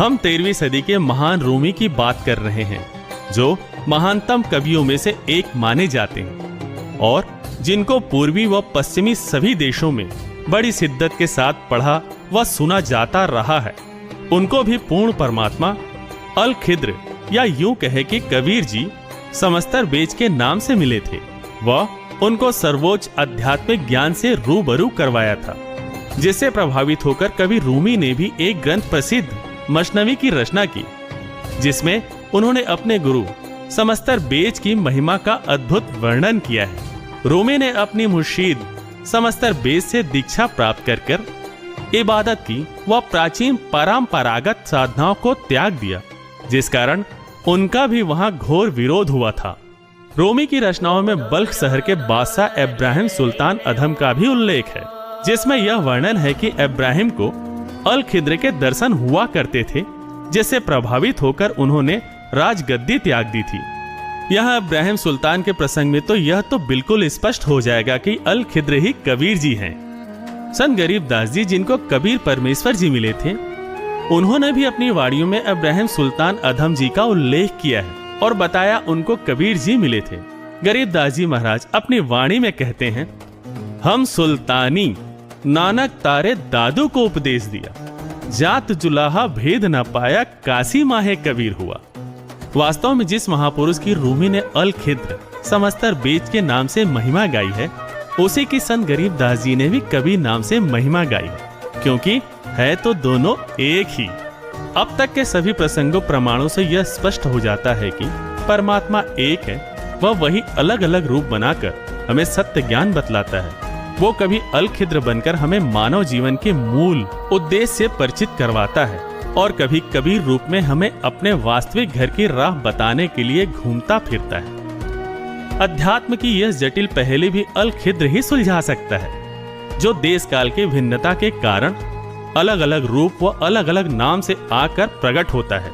हम 13वीं सदी के महान रूमी की बात कर रहे हैं, जो महानतम कवियों में से एक माने जाते हैं और जिनको पूर्वी व पश्चिमी सभी देशों में बड़ी शिद्दत के साथ पढ़ा व सुना जाता रहा है। उनको भी पूर्ण परमात्मा अल खिद्र या यूं कहे कि कबीर जी समस्तर बेज के नाम से मिले थे। वह उनको सर्वोच्च आध्यात्मिक ज्ञान से रूबरू करवाया था, जिससे प्रभावित होकर कवि रूमी ने भी एक ग्रंथ प्रसिद्ध मसनवी की रचना की, जिसमें उन्होंने अपने गुरु समस्तर बेज की महिमा का अद्भुत वर्णन किया है। रूमी ने अपनी मुर्शीद समस्तर बेज से दीक्षा प्राप्त कर इबादत की व प्राचीन परंपरागत साधनाओं को त्याग दिया, जिस कारण उनका भी वहां घोर विरोध हुआ था। रूमी की रचनाओं में बल्ख शहर के बादशाह इब्राहिम सुल्तान अधम का भी उल्लेख है, जिसमें यह वर्णन है कि इब्राहिम को अल खिद्र के दर्शन हुआ करते थे, जिससे प्रभावित होकर उन्होंने राजगद्दी त्याग दी थी। यहाँ इब्राहिम सुल्तान के प्रसंग में तो यह तो बिल्कुल स्पष्ट हो जाएगा कि अल खिद्र ही कबीर जी हैं। संत गरीबदास जी, जिनको कबीर परमेश्वर जी मिले थे, उन्होंने भी अपनी वाणियों में इब्राहिम सुल्तान अधम जी का उल्लेख किया है और बताया उनको कबीर जी मिले थे। गरीबदास जी महाराज अपनी वाणी में कहते हैं, हम सुल्तानी नानक तारे दादू को उपदेश दिया, जात जुलाहा भेद न पाया, काशी माहे कबीर हुआ। वास्तव में जिस महापुरुष की रूमी ने अल खिद्र समस्तर बेज के नाम से महिमा गाई है, उसी की संत गरीबदास जी ने भी कबीर नाम से महिमा गाई है, क्योंकि है तो दोनों एक ही। अब तक के सभी प्रसंगों प्रमाणों से यह स्पष्ट हो जाता है कि परमात्मा एक है, वह वही अलग अलग रूप बनाकर हमें सत्य ज्ञान बतलाता है। वो कभी अल खिद्र बनकर हमें मानव जीवन के मूल उद्देश्य से परिचित करवाता है और कभी कबीर रूप में हमें अपने वास्तविक घर की राह बताने के लिए घूमता फिरता है। अध्यात्म की यह जटिल पहेली भी अल खिद्र ही सुलझा सकता है, जो देश काल की भिन्नता के कारण अलग अलग रूप व अलग अलग नाम से आकर प्रकट होता है।